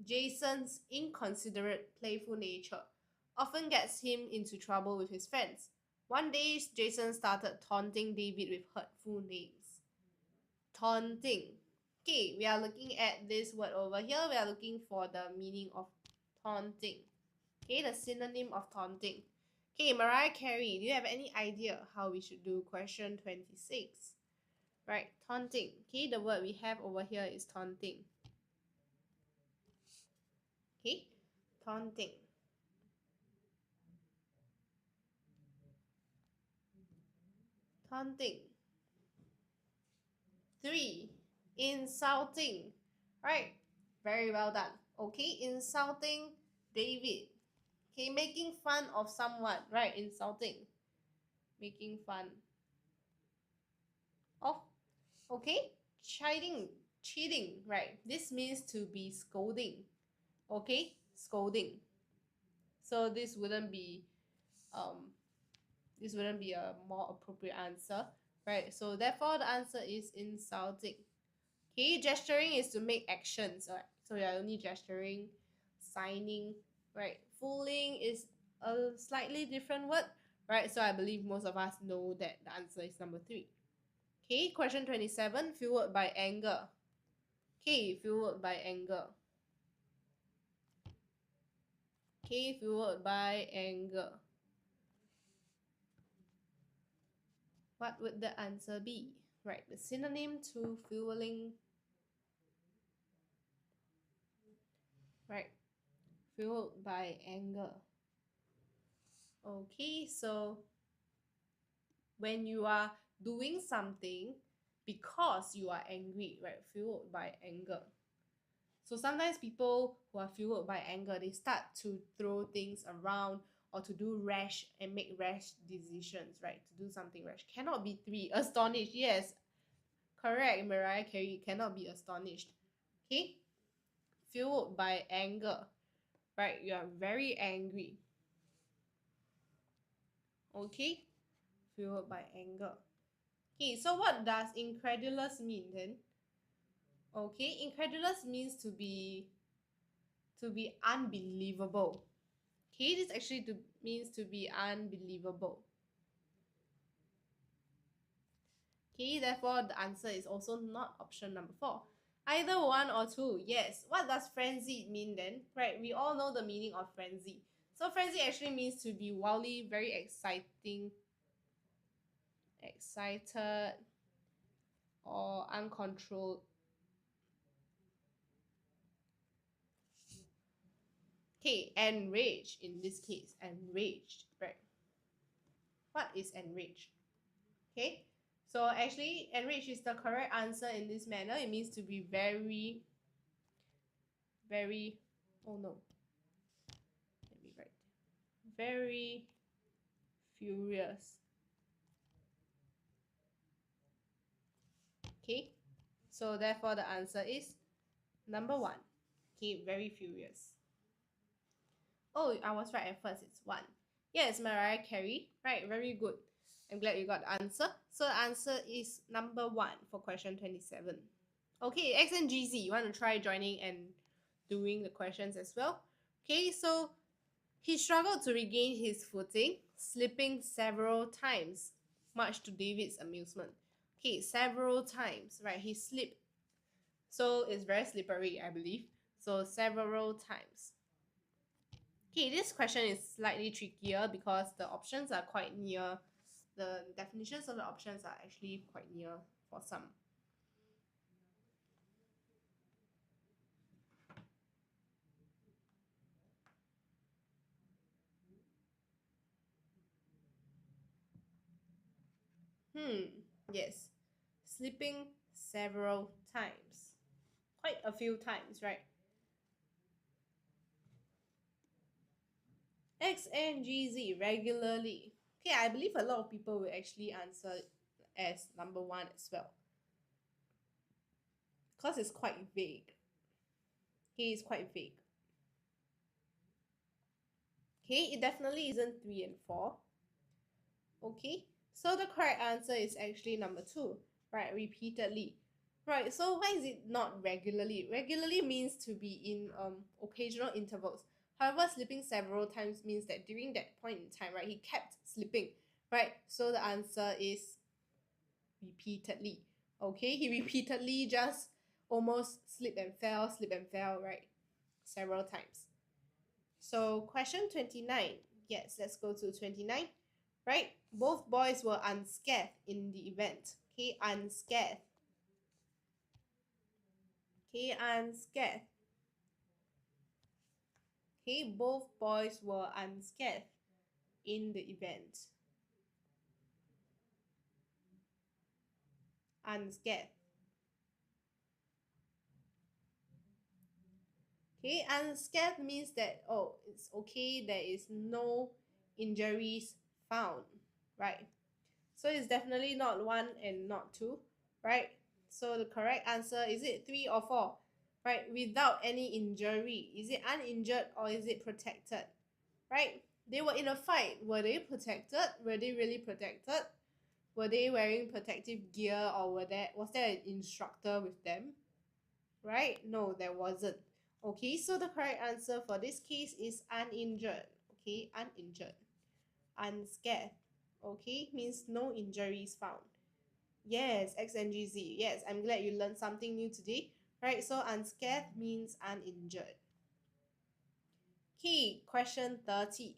Jason's inconsiderate, playful nature often gets him into trouble with his friends. One day, Jason started taunting David with hurtful names. Taunting. Okay, we are looking at this word over here. We are looking for the meaning of taunting. Okay, the synonym of taunting. Okay, Mariah Carey, do you have any idea how we should do question 26? Right, taunting. Okay, the word we have over here is taunting. Okay, taunting. Taunting. 3, insulting. Right, very well done. Okay, insulting David. Okay, making fun of someone. Right, insulting. Making fun of. Okay, cheating. Right, this means to be scolding. Okay, scolding. So this wouldn't be a more appropriate answer, right? So therefore the answer is insulting. Okay, gesturing is to make actions, right? So you're only gesturing, signing, right? Fooling is a slightly different word, right? So I believe most of us know that the answer is number 3. Okay, question 27, fueled by anger. Okay, fueled by anger. Okay, fueled by anger. What would the answer be? Right, the synonym to fueling. Right, fueled by anger. Okay, so when you are doing something because you are angry, right, fueled by anger. So sometimes people who are fueled by anger, they start to throw things around or to do rash and make rash decisions, right? To do something rash. Cannot be 3. Astonished, yes. Correct, Mariah Carey, cannot be astonished. Okay? Fueled by anger, right? You are very angry. Okay, fueled by anger. Okay, so what does incredulous mean then? Okay, incredulous means to be unbelievable. Okay, this actually means to be unbelievable. Okay, therefore the answer is also not option number 4. Either 1 or 2. Yes. What does frenzied mean then? Right, we all know the meaning of frenzy. So frenzy actually means to be wildly, very excited, or uncontrolled. Okay, enraged in this case. Enraged, right? What is enraged? Okay, so actually enraged is the correct answer in this manner. It means to be very, very, oh no, let me write, very furious. Okay, so therefore the answer is number 1. Okay, very furious. Oh, I was right at first. It's 1. Yes, Mariah Carey. Right, very good. I'm glad you got the answer. So the answer is number 1 for question 27. Okay, X and GZ, you want to try joining and doing the questions as well? Okay, so he struggled to regain his footing, slipping several times, much to David's amusement. Okay, several times, right? He slipped. So it's very slippery, I believe. So several times. Okay, this question is slightly trickier because the options are quite near. The definitions of the options are actually quite near for some. Yes. Sleeping several times. Quite a few times, right? X and GZ regularly. Okay, I believe a lot of people will actually answer as number 1 as well. Because it's quite vague. Okay, it's quite vague. Okay, it definitely isn't 3 and 4. Okay, so the correct answer is actually number 2, right? Repeatedly. Right, so why is it not regularly? Regularly means to be in occasional intervals. However, sleeping several times means that during that point in time, right, he kept sleeping, right? So the answer is repeatedly. Okay, he repeatedly just almost slipped and fell, right? Several times. So question 29. Yes, let's go to 29. Right? Both boys were unscathed in the event. Okay, unscathed. Okay, unscathed. Okay, both boys were unscathed in the event. Unscathed. Okay, unscathed means that, oh, it's okay, there is no injuries found, right? So it's definitely not 1 and not 2, right? So the correct answer, is it 3 or 4? Right, without any injury. Is it uninjured or is it protected? Right? They were in a fight. Were they protected? Were they really protected? Were they wearing protective gear or was there an instructor with them? Right? No, there wasn't. Okay, so the correct answer for this case is uninjured. Okay, uninjured. Unscathed. Okay, means no injuries found. Yes, X and GZ. Yes, I'm glad you learned something new today. Right, so unscathed means uninjured. Okay, question 30.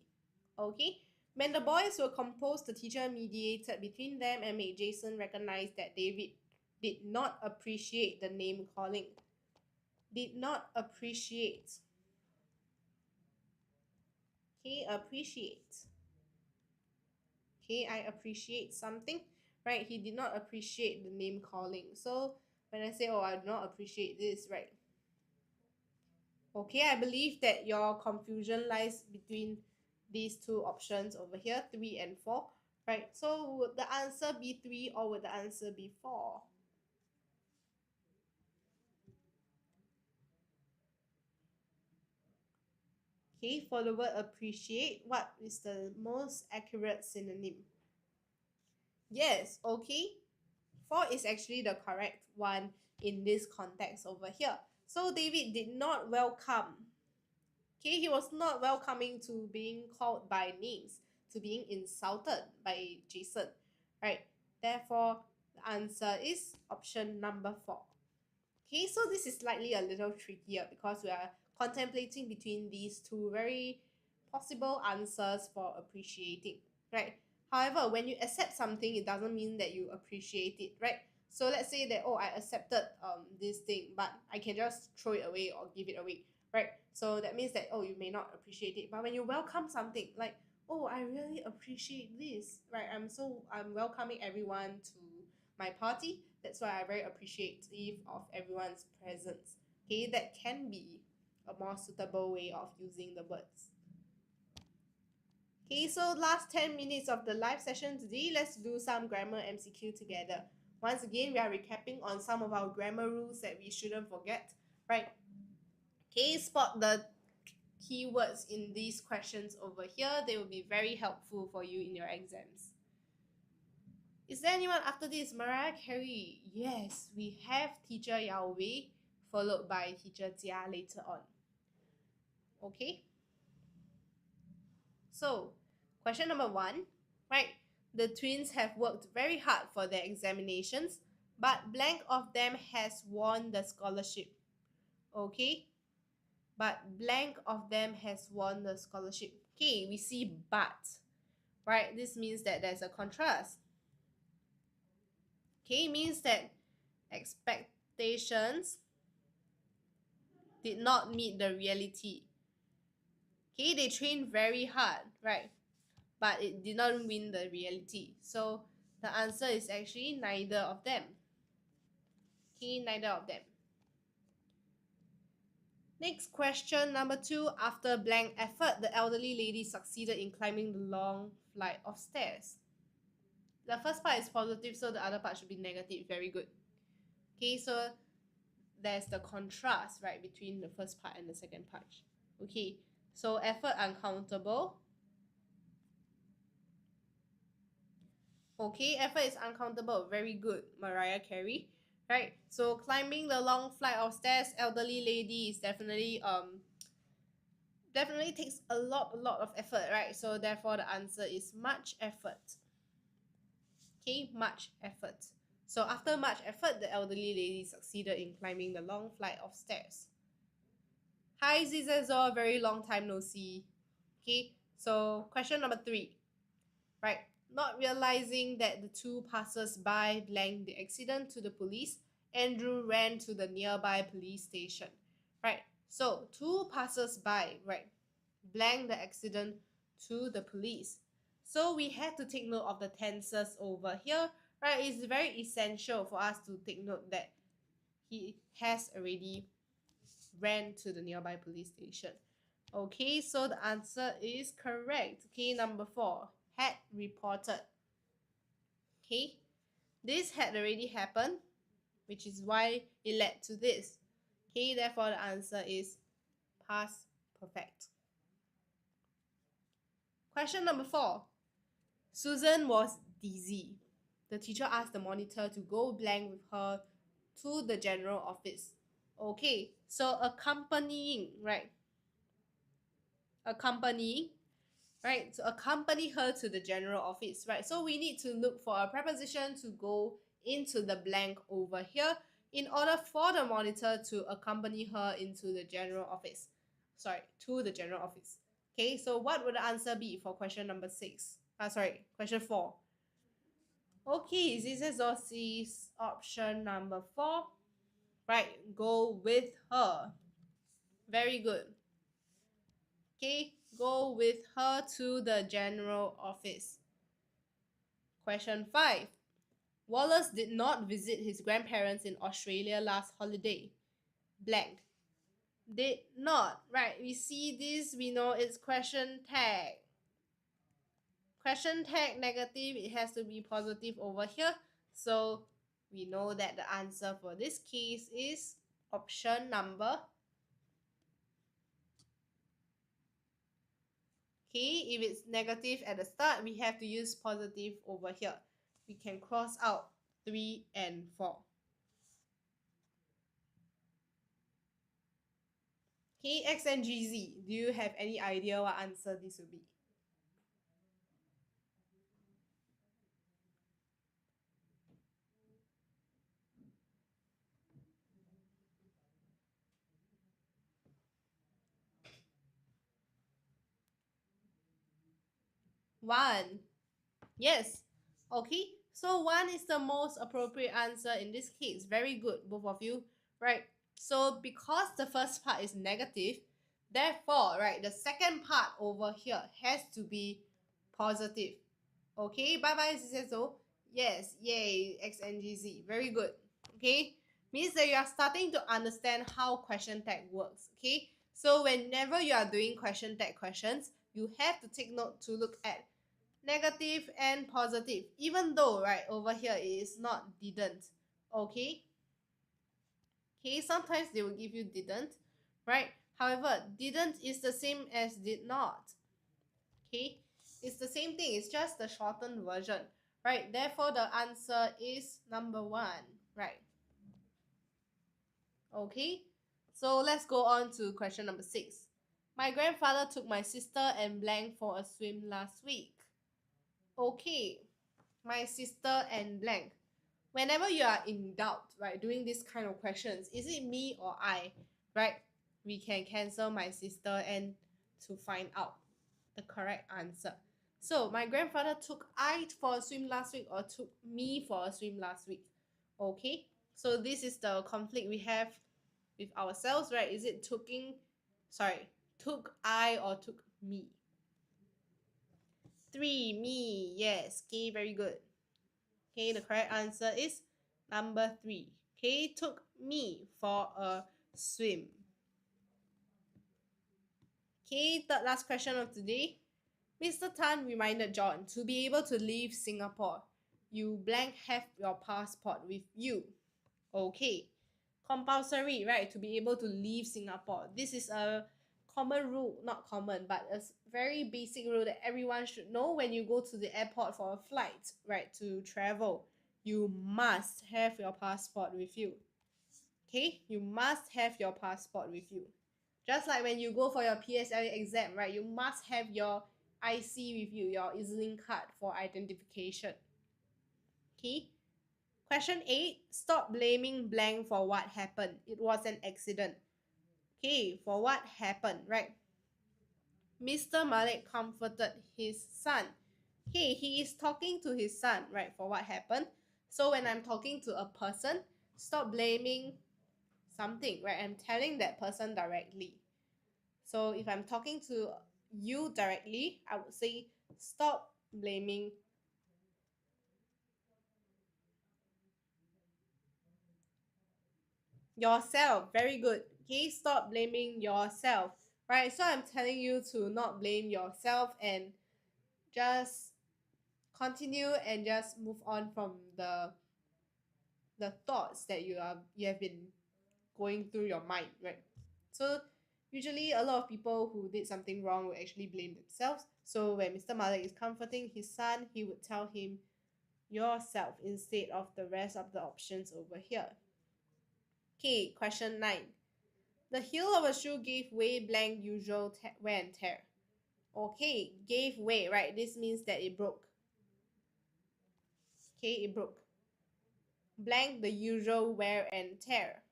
Okay, when the boys were composed, the teacher mediated between them and made Jason recognize that David did not appreciate the name calling. Did not appreciate. Okay, appreciate. Okay, I appreciate something. Right, he did not appreciate the name calling. So when I say, oh, I do not appreciate this, right? Okay, I believe that your confusion lies between these two options over here, 3 and 4. Right, so would the answer be 3 or would the answer be 4? Okay, for the word appreciate, what is the most accurate synonym? Yes, okay. 4 is actually the correct one in this context over here. So David did not welcome. Okay, he was not welcoming to being called by names, to being insulted by Jason. Right? Therefore, the answer is option number 4. Okay, so this is slightly a little trickier because we are contemplating between these two very possible answers for appreciating, right? However, when you accept something, it doesn't mean that you appreciate it, right? So let's say that, oh, I accepted this thing, but I can just throw it away or give it away, right? So that means that, oh, you may not appreciate it. But when you welcome something, like, oh, I really appreciate this, right? I'm welcoming everyone to my party. That's why I'm very appreciative of everyone's presence. Okay, that can be a more suitable way of using the words. Okay, so last 10 minutes of the live session today, let's do some grammar MCQ together. Once again, we are recapping on some of our grammar rules that we shouldn't forget, right? Okay, spot the keywords in these questions over here. They will be very helpful for you in your exams. Is there anyone after this? Mariah Carey. Yes, we have teacher Yao Wei, followed by teacher Jia later on. Okay? So, question number 1, right? The twins have worked very hard for their examinations, but blank of them has won the scholarship. Okay? But blank of them has won the scholarship. Okay, we see but, right? This means that there's a contrast. Okay, means that expectations did not meet the reality. Okay, they trained very hard, right? But it did not win the reality. So the answer is actually neither of them. Okay, neither of them. Next question, number 2. After blank effort, the elderly lady succeeded in climbing the long flight of stairs. The first part is positive, so the other part should be negative. Very good. Okay, so there's the contrast, right, between the first part and the second part. Okay, so effort uncountable. Okay, effort is uncountable. Very good, Mariah Carey. Right, so climbing the long flight of stairs, elderly lady is definitely takes a lot of effort, right? So therefore the answer is much effort. Okay, much effort. So after much effort, the elderly lady succeeded in climbing the long flight of stairs. Hi Zizazor, very long time no see. Okay, so question number 3. Right, not realizing that the two passers-by blanked the accident to the police, Andrew ran to the nearby police station. Right, so two passers-by, right, blanked the accident to the police. So we had to take note of the tenses over here, right? It's very essential for us to take note that he has already ran to the nearby police station. Okay, so the answer is correct. Okay, number 4, had reported. Okay, this had already happened, which is why it led to this. Okay, therefore the answer is past perfect. Question number 4. Susan was dizzy. The teacher asked the monitor to go blank with her to the general office. Okay, so accompanying, right? Accompanying, right? To accompany her to the general office, right? So we need to look for a preposition to go into the blank over here in order for the monitor to accompany her into the general office. Sorry, to the general office. Okay, so what would the answer be for question number 6? Question 4. Okay, this is Zossie's option number 4. Right, go with her. Very good. Okay, go with her to the general office. Question 5. Wallace did not visit his grandparents in Australia last holiday. Blank. Did not. Right, we see this, we know it's question tag. Question tag negative, it has to be positive over here. So we know that the answer for this case is option number Okay, if it's negative at the start, we have to use positive over here. We can cross out 3 and 4. Okay, X and GZ, do you have any idea what answer this will be? One. Yes. Okay, so 1 is the most appropriate answer in this case. Very good, both of you. Right, so because the first part is negative, therefore, right, the second part over here has to be positive. Okay, bye-bye, so yes, yay, X and GZ. Very good. Okay, means that you are starting to understand how question tag works. Okay, so whenever you are doing question tag questions, you have to take note to look at negative and positive, even though right over here it is not didn't. Okay, sometimes they will give you didn't, right? However, didn't is the same as did not. Okay, it's the same thing, it's just the shortened version, right? Therefore the answer is number 1, right? Okay, so let's go on to question number 6. My grandfather took my sister and blank for a swim last week. Okay, my sister and blank. Whenever you are in doubt, right, doing this kind of questions, is it me or I, right? We can cancel my sister and to find out the correct answer. So my grandfather took I for a swim last week or took me for a swim last week. Okay, so this is the conflict we have with ourselves, right? Is it took I or took me? 3, me, yes. Okay, very good. Okay, the correct answer is number 3. Okay, took me for a swim. Okay, third last question of today. Mr. Tan reminded John to be able to leave Singapore. You blank have your passport with you. Okay, compulsory, right, to be able to leave Singapore. This is a common rule, not common, but a very basic rule that everyone should know when you go to the airport for a flight, right, to travel. You must have your passport with you. Okay, you must have your passport with you. Just like when you go for your PSLE exam, right, you must have your IC with you, your EZ-Link card for identification. Okay, question 8, stop blaming blank for what happened. It was an accident. Okay, for what happened, right? Mr. Malik comforted his son. Okay, he is talking to his son, right, for what happened. So when I'm talking to a person, stop blaming something, right? I'm telling that person directly. So if I'm talking to you directly, I would say stop blaming yourself. Very good. Okay, stop blaming yourself. Right, so I'm telling you to not blame yourself and just continue and just move on from the thoughts that you have been going through your mind, right? So usually a lot of people who did something wrong will actually blame themselves. So when Mr. Malik is comforting his son, he would tell him yourself instead of the rest of the options over here. Okay, question 9. The heel of a shoe gave way blank usual wear and tear. Okay, gave way, right? This means that it broke. Okay, it broke. Blank the usual wear and tear.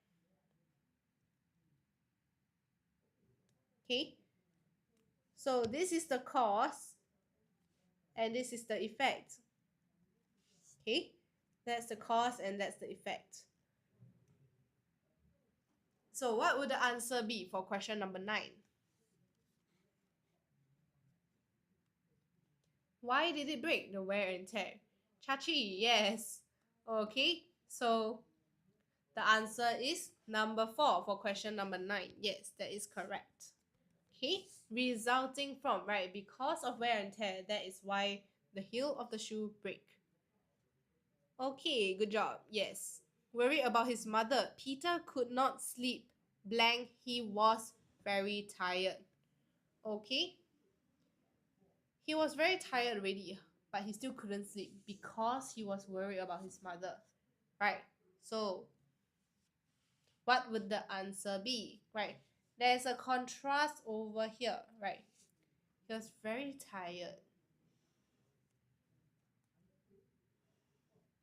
Okay, so this is the cause and this is the effect. Okay, that's the cause and that's the effect. So what would the answer be for question number 9? Why did it break? The wear and tear. Chachi, yes. Okay, so the answer is number 4 for question number 9. Yes, that is correct. Okay, resulting from, right, because of wear and tear, that is why the heel of the shoe break. Okay, good job. Yes. Worried about his mother, Peter could not sleep. Blank, he was very tired. Okay. He was very tired already, but he still couldn't sleep because he was worried about his mother, right? So what would the answer be, right? There's a contrast over here, right? He was very tired.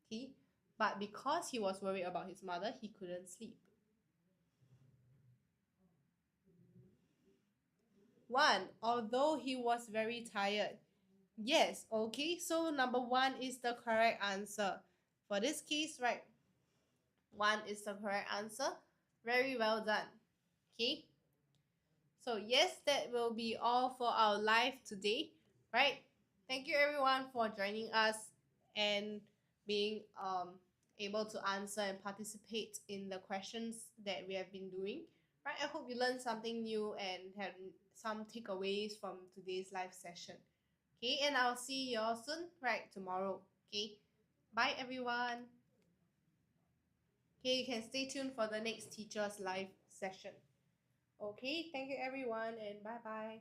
Okay? But because he was worried about his mother, he couldn't sleep. 1. Although he was very tired. Yes, okay, so number 1 is the correct answer. For this case, right, 1 is the correct answer. Very well done. Okay? So yes, that will be all for our live today, right? Thank you everyone for joining us and being able to answer and participate in the questions that we have been doing. Right? I hope you learned something new and had some takeaways from today's live session. Okay, and I'll see you all soon, right, tomorrow. Okay, bye everyone. Okay, you can stay tuned for the next teacher's live session. Okay, thank you everyone and bye bye.